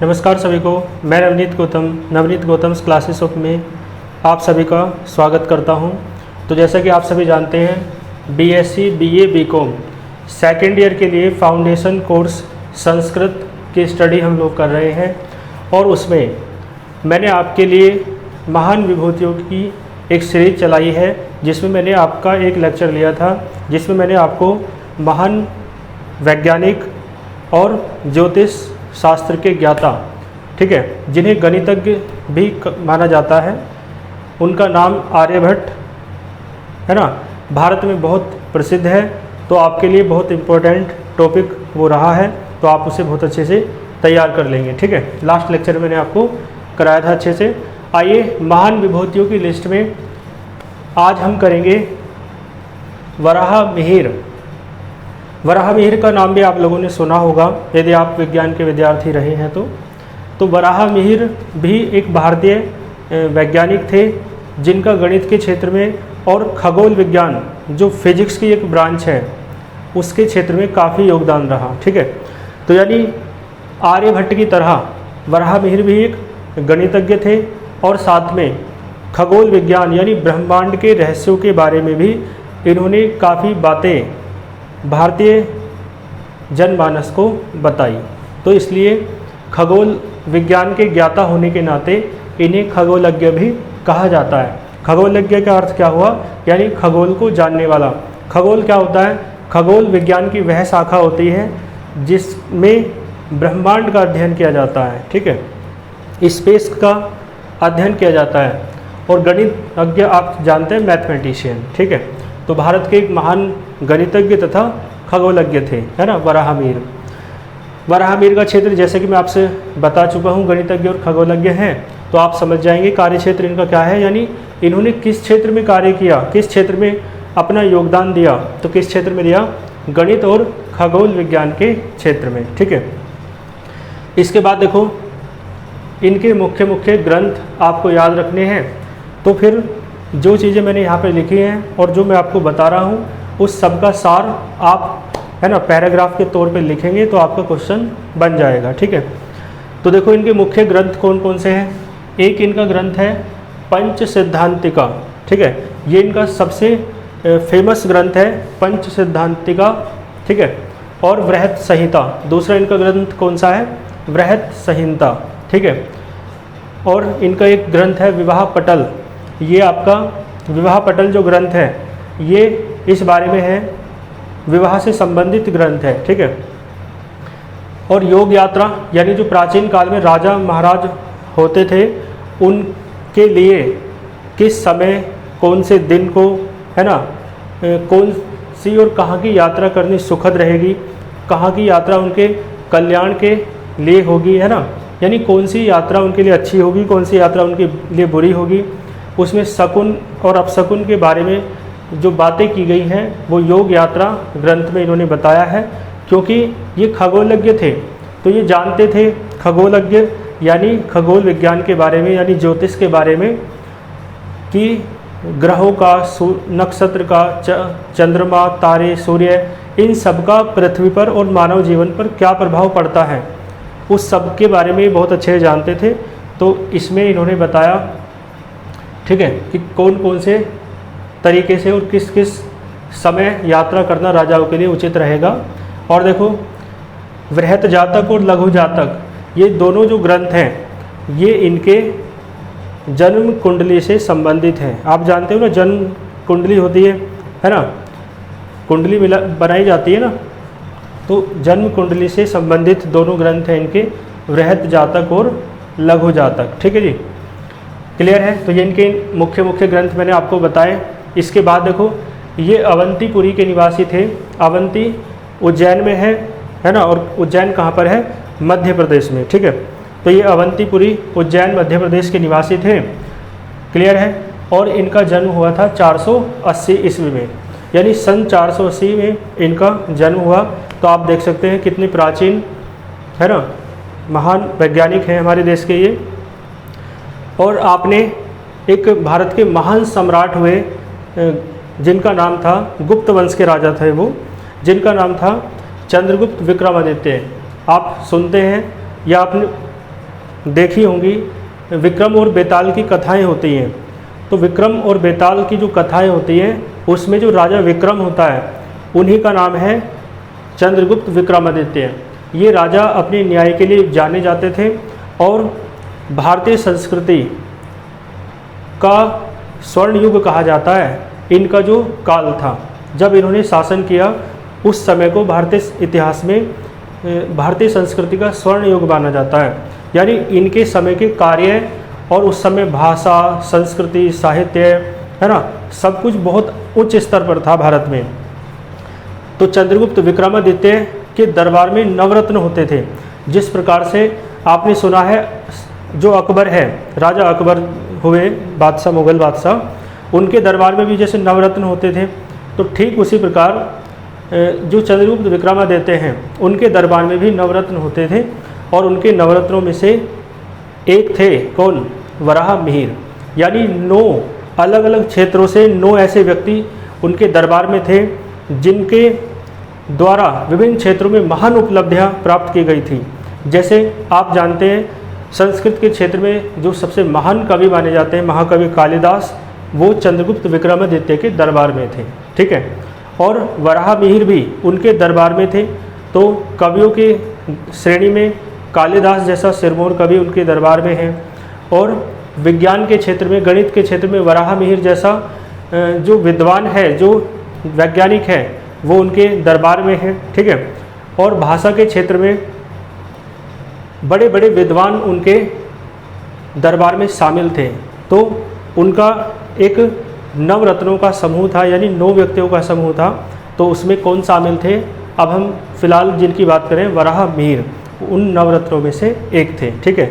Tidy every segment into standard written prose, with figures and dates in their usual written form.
नमस्कार सभी को। मैं नवनीत गौतम्स क्लासेस ऑफ में आप सभी का स्वागत करता हूं। तो जैसा कि आप सभी जानते हैं, BSc BA BCom second year के लिए फाउंडेशन कोर्स संस्कृत की स्टडी हम लोग कर रहे हैं और उसमें मैंने आपके लिए महान विभूतियों की एक सीरीज चलाई है, जिसमें मैंने आपका एक लेक्चर लिया था, जिसमें मैंने आपको महान वैज्ञानिक और ज्योतिष शास्त्र के ज्ञाता, ठीक है, जिन्हें गणितज्ञ भी माना जाता है, उनका नाम आर्यभट्ट है ना, भारत में बहुत प्रसिद्ध है। तो आपके लिए बहुत इम्पोर्टेंट टॉपिक वो रहा है, तो आप उसे बहुत अच्छे से तैयार कर लेंगे, ठीक है। लास्ट लेक्चर में मैंने आपको कराया था अच्छे से। आइए महान विभूतियों की लिस्ट में आज हम करेंगे वराहमिहिर। वराहमिहिर का नाम भी आप लोगों ने सुना होगा यदि आप विज्ञान के विद्यार्थी रहे हैं तो वराहमिहिर भी एक भारतीय वैज्ञानिक थे, जिनका गणित के क्षेत्र में और खगोल विज्ञान जो फिजिक्स की एक ब्रांच है उसके क्षेत्र में काफ़ी योगदान रहा, ठीक है। तो यानी आर्यभट्ट की तरह वराहमिहिर भी एक गणितज्ञ थे और साथ में खगोल विज्ञान यानी ब्रह्मांड के रहस्यों के बारे में भी इन्होंने काफ़ी बातें भारतीय जनमानस को बताई। तो इसलिए खगोल विज्ञान के ज्ञाता होने के नाते इन्हें खगोलज्ञ भी कहा जाता है। खगोलज्ञ का अर्थ क्या हुआ? यानी खगोल को जानने वाला। खगोल क्या होता है? खगोल विज्ञान की वह शाखा होती है जिसमें ब्रह्मांड का अध्ययन किया जाता है, ठीक है, स्पेस का अध्ययन किया जाता है। और गणितज्ञ आप जानते हैं मैथमेटिशियन, ठीक है। तो भारत के एक महान गणितज्ञ तथा खगोलज्ञ थे, है ना, वराहमिहिर। वराहमिहिर का क्षेत्र जैसे कि मैं आपसे बता चुका हूँ, गणितज्ञ और खगोलज्ञ हैं, तो आप समझ जाएंगे कार्य क्षेत्र इनका क्या है, यानी इन्होंने किस क्षेत्र में कार्य किया, किस क्षेत्र में अपना योगदान दिया। तो किस क्षेत्र में दिया? गणित और खगोल विज्ञान के क्षेत्र में, ठीक है। इसके बाद देखो, इनके मुख्य मुख्य ग्रंथ आपको याद रखने हैं। तो फिर जो चीज़ें मैंने यहाँ पे लिखी हैं और जो मैं आपको बता रहा हूँ उस सब का सार आप, है ना, पैराग्राफ के तौर पे लिखेंगे तो आपका क्वेश्चन बन जाएगा, ठीक है। तो देखो इनके मुख्य ग्रंथ कौन कौन से हैं। एक इनका ग्रंथ है पंच सिद्धांतिका, ठीक है, ये इनका सबसे फेमस ग्रंथ है, पंच सिद्धांतिका, ठीक है। और वृहत संहिता, दूसरा इनका ग्रंथ कौन सा है? वृहत संहिता, ठीक है। और इनका एक ग्रंथ है विवाह पटल। ये आपका विवाह पटल जो ग्रंथ है ये इस बारे में है, विवाह से संबंधित ग्रंथ है, ठीक है। और योग यात्रा, यानी जो प्राचीन काल में राजा महाराज होते थे उनके लिए किस समय कौन से दिन को, है ना, कौन सी और कहाँ की यात्रा करनी सुखद रहेगी, कहाँ की यात्रा उनके कल्याण के लिए होगी, है ना, यानी कौन सी यात्रा उनके लिए अच्छी होगी, कौन सी यात्रा उनके लिए बुरी होगी। उसमें शकुन और अपशकुन के बारे में जो बातें की गई हैं वो योग यात्रा ग्रंथ में इन्होंने बताया है। क्योंकि ये खगोलज्ञ थे तो ये जानते थे, खगोलज्ञ यानी खगोल विज्ञान के बारे में, यानी ज्योतिष के बारे में, कि ग्रहों का, नक्षत्र का, चंद्रमा, तारे, सूर्य, इन सब का पृथ्वी पर और मानव जीवन पर क्या प्रभाव पड़ता है, उस सब के बारे में बहुत अच्छे जानते थे। तो इसमें इन्होंने बताया, ठीक है, कि कौन कौन से तरीके से और किस किस समय यात्रा करना राजाओं के लिए उचित रहेगा। और देखो वृहत जातक और लघु जातक, ये दोनों जो ग्रंथ हैं ये इनके जन्म कुंडली से संबंधित हैं। आप जानते हो ना, जन्म कुंडली होती है ना, कुंडली बनाई जाती है ना, तो जन्म कुंडली से संबंधित दोनों ग्रंथ हैं इनके, वृहत जातक और लघु जातक, ठीक है जी, क्लियर है। तो ये इनके मुख्य मुख्य ग्रंथ मैंने आपको बताए। इसके बाद देखो, ये अवंतीपुरी के निवासी थे। अवंती उज्जैन में है ना, और उज्जैन कहाँ पर है? मध्य प्रदेश में, ठीक है। तो ये अवंतीपुरी उज्जैन मध्य प्रदेश के निवासी थे, क्लियर है। और इनका जन्म हुआ था 480 ईस्वी में, यानी सन 480 में इनका जन्म हुआ। तो आप देख सकते हैं कितने प्राचीन, है ना, महान वैज्ञानिक हैं हमारे देश के ये। और आपने एक भारत के महान सम्राट हुए जिनका नाम था, गुप्त वंश के राजा थे वो, जिनका नाम था चंद्रगुप्त विक्रमादित्य। आप सुनते हैं या आपने देखी होंगी, विक्रम और बेताल की कथाएं होती हैं। तो विक्रम और बेताल की जो कथाएं होती हैं उसमें जो राजा विक्रम होता है उन्हीं का नाम है चंद्रगुप्त विक्रमादित्य। ये राजा अपने न्याय के लिए जाने जाते थे और भारतीय संस्कृति का स्वर्ण युग कहा जाता है इनका जो काल था जब इन्होंने शासन किया, उस समय को भारतीय इतिहास में भारतीय संस्कृति का स्वर्ण युग माना जाता है। यानी इनके समय के कार्य और उस समय भाषा, संस्कृति, साहित्य, है ना, सब कुछ बहुत उच्च स्तर पर था भारत में। तो चंद्रगुप्त विक्रमादित्य के दरबार में नवरत्न होते थे। जिस प्रकार से आपने सुना है जो अकबर है, राजा अकबर हुए बादशाह, मुग़ल बादशाह, उनके दरबार में भी जैसे नवरत्न होते थे, तो ठीक उसी प्रकार जो चंद्रगुप्त विक्रमादित्य हैं उनके दरबार में भी नवरत्न होते थे। और उनके नवरत्नों में से एक थे कौन? वराह मिहिर। यानी 9 अलग अलग क्षेत्रों से 9 ऐसे व्यक्ति उनके दरबार में थे जिनके द्वारा विभिन्न क्षेत्रों में महान उपलब्धियां प्राप्त की गई थी। जैसे आप जानते हैं संस्कृत के क्षेत्र में जो सबसे महान कवि माने जाते हैं महाकवि कालिदास, वो चंद्रगुप्त विक्रमादित्य के दरबार में थे, ठीक है। और वराह मिहिर भी उनके दरबार में थे। तो कवियों के श्रेणी में कालिदास जैसा सिरमौर कवि उनके दरबार में है, और विज्ञान के क्षेत्र में, गणित के क्षेत्र में वराह मिहिर जैसा जो विद्वान है, जो वैज्ञानिक है, वो उनके दरबार में है, ठीक है। और भाषा के क्षेत्र में बड़े बड़े विद्वान उनके दरबार में शामिल थे। तो उनका एक नवरत्नों का समूह था, यानी 9 व्यक्तियों का समूह था। तो उसमें कौन शामिल थे? अब हम फिलहाल जिनकी बात करें, वराह मिहिर उन नवरत्नों में से एक थे, ठीक है।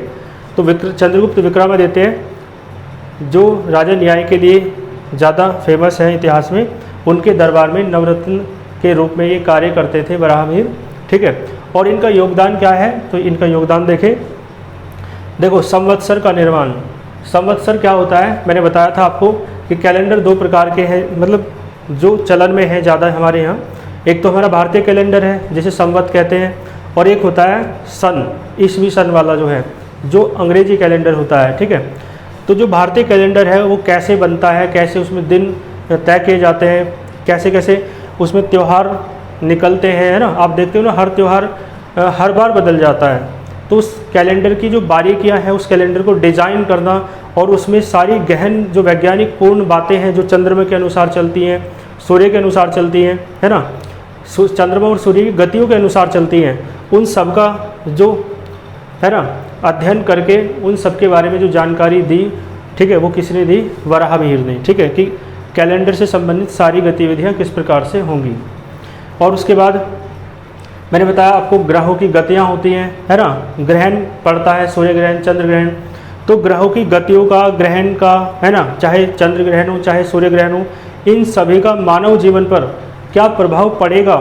तो चंद्रगुप्त विक्रमादित्य जो राजा न्याय के लिए ज़्यादा फेमस है इतिहास में, उनके दरबार में नवरत्न के रूप में ये कार्य करते थे वराह मिहिर, ठीक है। और इनका योगदान क्या है? तो इनका योगदान देखें, देखो संवत्सर का निर्माण। संवत्सर क्या होता है? मैंने बताया था आपको कि कैलेंडर 2 प्रकार के हैं, मतलब जो चलन में है ज़्यादा हमारे यहाँ। एक तो हमारा भारतीय कैलेंडर है जिसे संवत कहते हैं, और एक होता है सन, ईस्वी सन वाला जो है, जो अंग्रेजी कैलेंडर होता है, ठीक है। तो जो भारतीय कैलेंडर है वो कैसे बनता है, कैसे उसमें दिन तय किए जाते हैं, कैसे कैसे उसमें त्यौहार निकलते हैं, है ना। आप देखते हो ना, हर त्यौहार हर बार बदल जाता है। तो उस कैलेंडर की जो बारीकियां हैं, उस कैलेंडर को डिज़ाइन करना, और उसमें सारी गहन जो वैज्ञानिक पूर्ण बातें हैं जो चंद्रमा के अनुसार चलती हैं, सूर्य के अनुसार चलती हैं, है ना, चंद्रमा और सूर्य की गतियों के अनुसार चलती हैं, उन सब का जो है ना अध्ययन करके उन सब के बारे में जो जानकारी दी, ठीक है, वो किसने दी? वराह मिहिर ने, ठीक है, कि कैलेंडर से संबंधित सारी गतिविधियाँ किस प्रकार से होंगी। और उसके बाद मैंने बताया आपको ग्रहों की गतियाँ होती हैं, है ना, ग्रहण पड़ता है, सूर्य ग्रहण, चंद्र ग्रहण। तो ग्रहों की गतियों का, ग्रहण का, है ना, चाहे चंद्र ग्रहण हो चाहे सूर्य ग्रहण हो, इन सभी का मानव जीवन पर क्या प्रभाव पड़ेगा,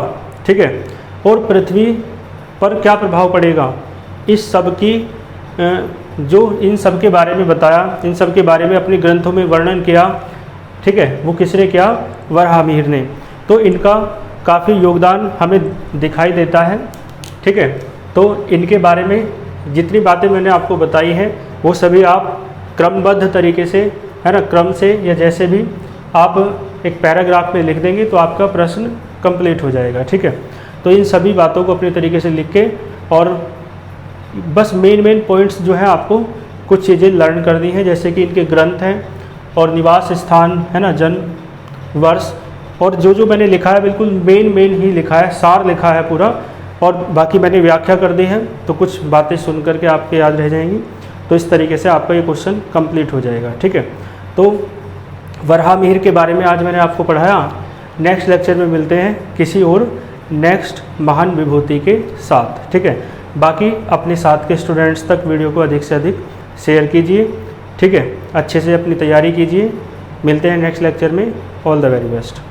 ठीक है, और पृथ्वी पर क्या प्रभाव पड़ेगा, इस सब की जो इन सब के बारे में बताया, इन सब के बारे में अपने ग्रंथों में वर्णन किया, ठीक है, वो किसने किया? वराह मिहिर ने। तो इनका काफ़ी योगदान हमें दिखाई देता है, ठीक है। तो इनके बारे में जितनी बातें मैंने आपको बताई हैं वो सभी आप क्रमबद्ध तरीके से, है ना, क्रम से या जैसे भी आप एक पैराग्राफ में लिख देंगे तो आपका प्रश्न कंप्लीट हो जाएगा, ठीक है। तो इन सभी बातों को अपने तरीके से लिख के, और बस मेन पॉइंट्स जो है आपको कुछ चीज़ें लर्न करनी है, जैसे कि इनके ग्रंथ हैं और निवास स्थान, है ना, जन्म वर्ष, और जो मैंने लिखा है बिल्कुल मेन ही लिखा है, सार लिखा है पूरा, और बाकी मैंने व्याख्या कर दी है, तो कुछ बातें सुन करके आपके याद रह जाएंगी। तो इस तरीके से आपका ये क्वेश्चन कंप्लीट हो जाएगा, ठीक है। तो वराह मिहिर के बारे में आज मैंने आपको पढ़ाया। नेक्स्ट लेक्चर में मिलते हैं किसी और नेक्स्ट महान विभूति के साथ, ठीक है। बाकी अपने साथ के स्टूडेंट्स तक वीडियो को अधिक से अधिक शेयर कीजिए, ठीक है, अच्छे से अपनी तैयारी कीजिए। मिलते हैं नेक्स्ट लेक्चर में। All the very best.